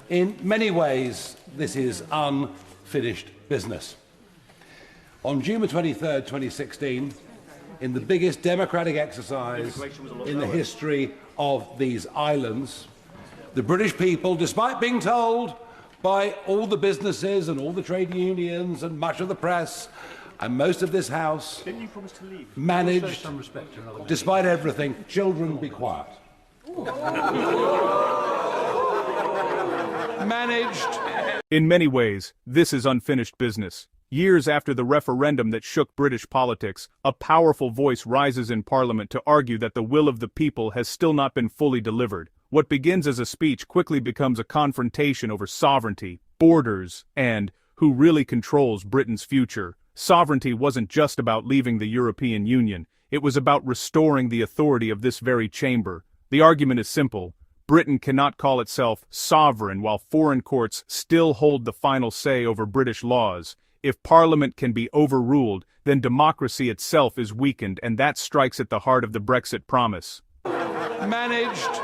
In many ways, this is unfinished business. On June 23rd, 2016, in the biggest democratic exercise in the history of these islands, the British people, despite being told by all the businesses and all the trade unions and much of the press and most of this House, managed, despite everything, children, be quiet. Managed. In many ways, this is unfinished business. Years after the referendum that shook British politics, a powerful voice rises in Parliament to argue that the will of the people has still not been fully delivered. What begins as a speech quickly becomes a confrontation over sovereignty, borders, and who really controls Britain's future. Sovereignty wasn't just about leaving the European Union, it was about restoring the authority of this very chamber. The argument is simple. Britain cannot call itself sovereign while foreign courts still hold the final say over British laws. If Parliament can be overruled, then democracy itself is weakened, and that strikes at the heart of the Brexit promise. Managed.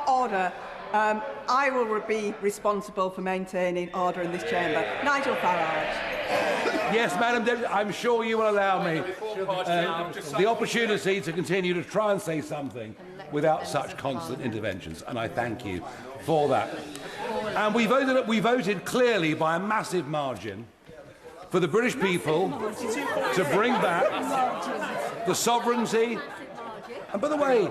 Order. I will be responsible for maintaining order in this chamber. Nigel Farage. Yes, Madam Deputy, I'm sure you will allow me the opportunity to continue to try and say something without such constant interventions, and I thank you for that. And we voted clearly by a massive margin for the British people to bring back the sovereignty. And by the way,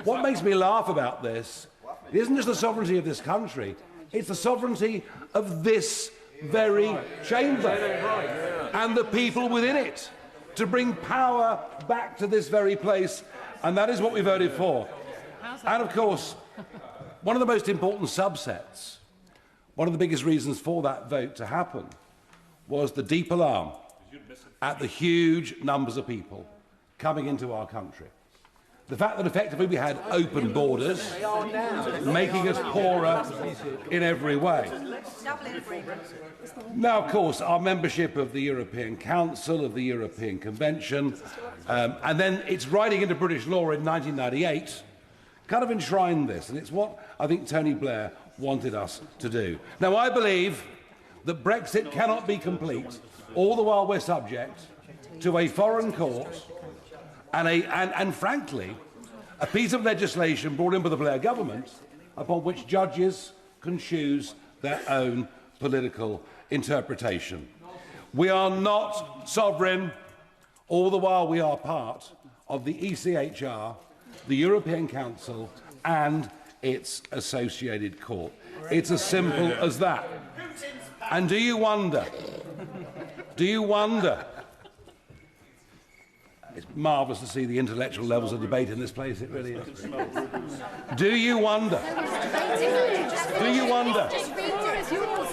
what makes me laugh about this isn't just the sovereignty of this country, it's the sovereignty of this very chamber and the people within it, to bring power back to this very place, and that is what we voted for. And of course, one of the most important subsets, one of the biggest reasons for that vote to happen, was the deep alarm at the huge numbers of people coming into our country. The fact that effectively we had open borders, making us poorer in every way. Now, of course, our membership of the European Council, of the European Convention, and then its writing into British law in 1998, kind of enshrined this, and it's what I think Tony Blair wanted us to do. Now, I believe that Brexit cannot be complete, all the while we're subject to a foreign court and frankly, a piece of legislation brought in by the Blair government upon which judges can choose their own political interpretation. We are not sovereign, all the while we are part of the ECHR, the European Council, and its associated court. It's as simple as that. And do you wonder? It's marvellous to see the intellectual levels of debate in this place, it really is. Do you wonder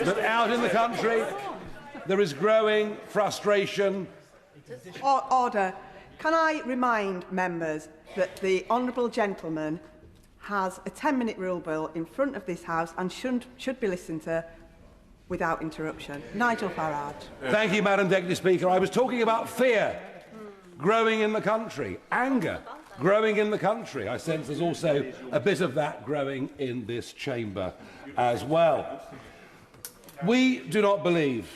that out in the country there is growing frustration? Order. Can I remind members that the honourable gentleman has a 10-minute rule bill in front of this House and should be listened to without interruption? Nigel Farage. Thank you, Madam Deputy Speaker. I was talking about fear growing in the country, anger growing in the country. I sense there's also a bit of that growing in this chamber as well. I do not believe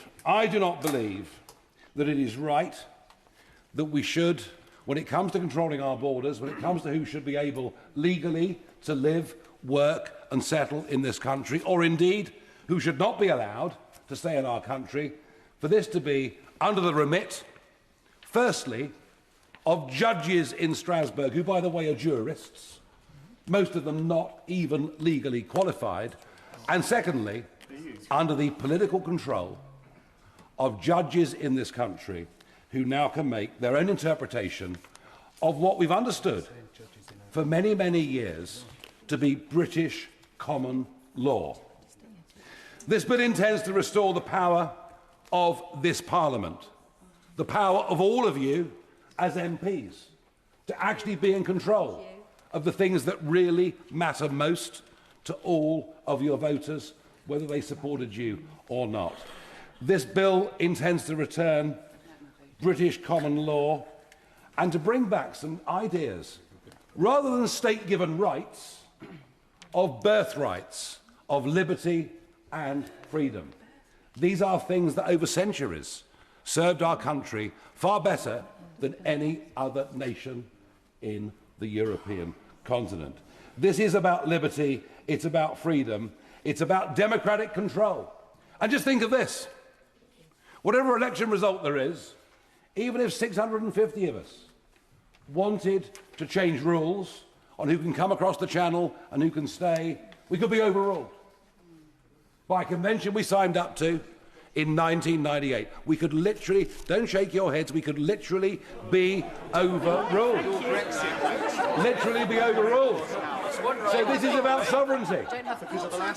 that it is right that we should, when it comes to controlling our borders, when it comes to who should be able legally to live, work and settle in this country, or indeed who should not be allowed to stay in our country, for this to be under the remit, firstly, of judges in Strasbourg, who, by the way, are jurists, most of them not even legally qualified, and secondly, under the political control of judges in this country who now can make their own interpretation of what we've understood for many, many years to be British common law. This bill intends to restore the power of this Parliament, the power of all of you as MPs, to actually be in control of the things that really matter most to all of your voters, whether they supported you or not. This bill intends to return British common law and to bring back some ideas. Rather than state-given rights, of birthrights, of liberty and freedom. These are things that over centuries served our country far better than any other nation in the European continent. This is about liberty, it's about freedom, it's about democratic control. And just think of this. Whatever election result there is, even if 650 of us wanted to change rules on who can come across the channel and who can stay, we could be overruled by a convention we signed up to in 1998. We could literally, don't shake your heads, we could literally be overruled. Literally be overruled. So this is about sovereignty.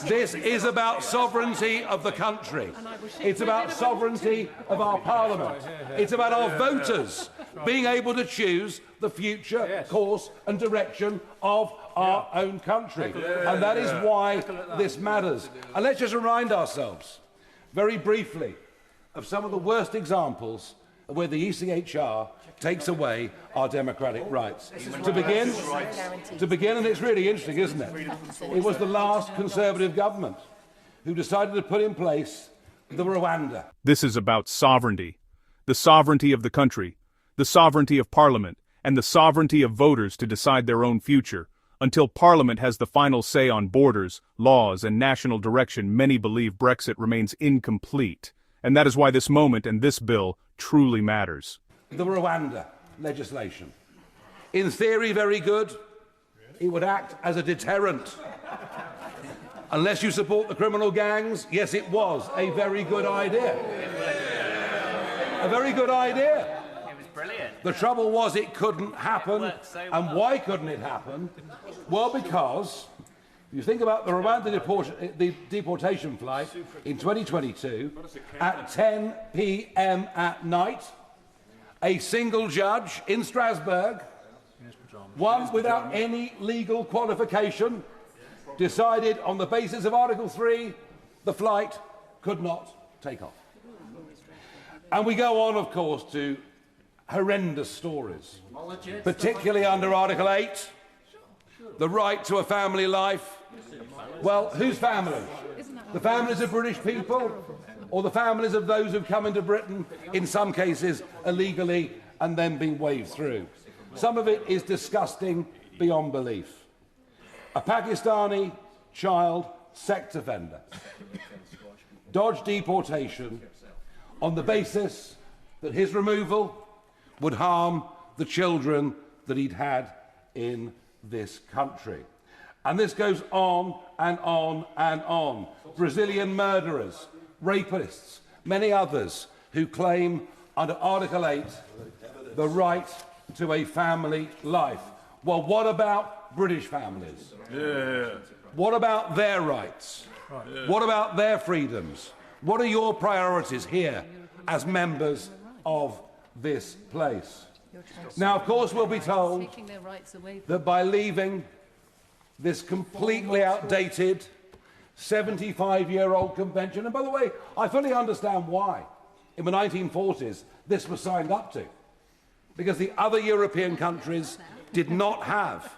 This is about sovereignty of the country. It's about sovereignty of our parliament. It's about our voters being able to choose the future course and direction of our own country. And that is why this matters. And let's just remind ourselves, very briefly, of some of the worst examples of where the ECHR takes away our democratic rights. To begin, and it's really interesting, isn't it? It was the last Conservative government who decided to put in place the Rwanda. This is about sovereignty. The sovereignty of the country, the sovereignty of Parliament, and the sovereignty of voters to decide their own future. Until Parliament has the final say on borders, laws, and national direction, many believe Brexit remains incomplete. And that is why this moment and this bill truly matters. The Rwanda legislation. In theory, very good. It would act as a deterrent. Unless you support the criminal gangs, yes, it was a very good idea. A very good idea. It was brilliant. The trouble was it couldn't happen. And why couldn't it happen? Well, because if you think about the Rwanda deportation flight in 2022, at 10 p.m. at night, a single judge in Strasbourg, one without any legal qualification, decided on the basis of Article 3, the flight could not take off. And we go on, of course, to horrendous stories, particularly under Article 8, the right to a family life. Well, whose family? The families of British people, or the families of those who've come into Britain, in some cases illegally, and then been waved through? Some of it is disgusting beyond belief. A Pakistani child sex offender dodged deportation on the basis that his removal would harm the children that he'd had in this country. And this goes on and on and on. Brazilian murderers, rapists, many others who claim under Article 8 the right to a family life. Well, what about British families? What about their rights? What about their freedoms? What are your priorities here as members of this place? Now, of course, we'll be told that by leaving this completely outdated 75-year-old convention, and by the way, I fully understand why in the 1940s this was signed up to, because the other European countries did not have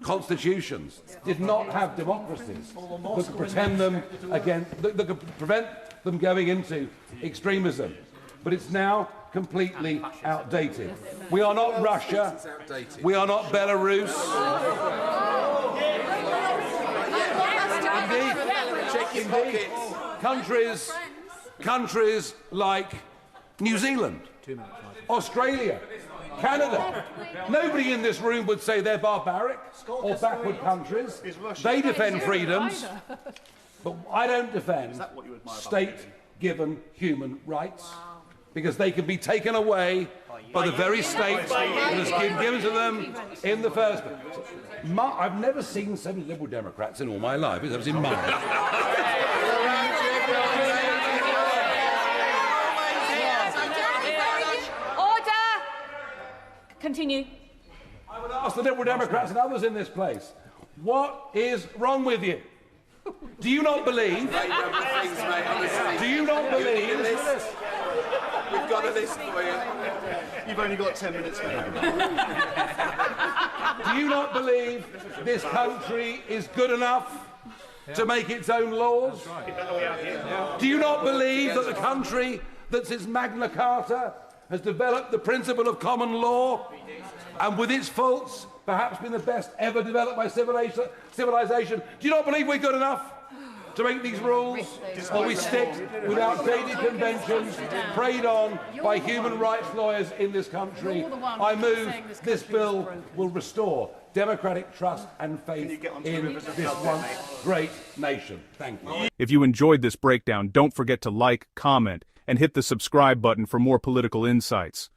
constitutions, did not have democracies that could pretend them again, that could prevent them going into extremism. But it's now completely outdated. We are not Russia. We are not Belarus. Indeed. Countries like New Zealand, Australia, Canada. Nobody in this room would say they're barbaric or backward countries. They defend freedoms, but I don't defend state-given human rights, because they can be taken away by the very state that has been given to them in the first place. I've never seen so many Liberal Democrats in all my life. It was in mine. Order! Continue. I would ask the Liberal Democrats and others in this place, what is wrong with you? Do you not believe? Do you not believe? We've got a list for you. You've only got 10 minutes, mate. Do you not believe this country is good enough to make its own laws? Do you not believe that the country that since Magna Carta has developed the principle of common law and with its faults perhaps been the best ever developed by civilization, do you not believe we're good enough to make these rules, or we stick with outdated conventions preyed on by human rights lawyers in this country? I move this bill will restore democratic trust and faith in this once great nation. Thank you. If you enjoyed this breakdown, don't forget to like, comment, and hit the subscribe button for more political insights.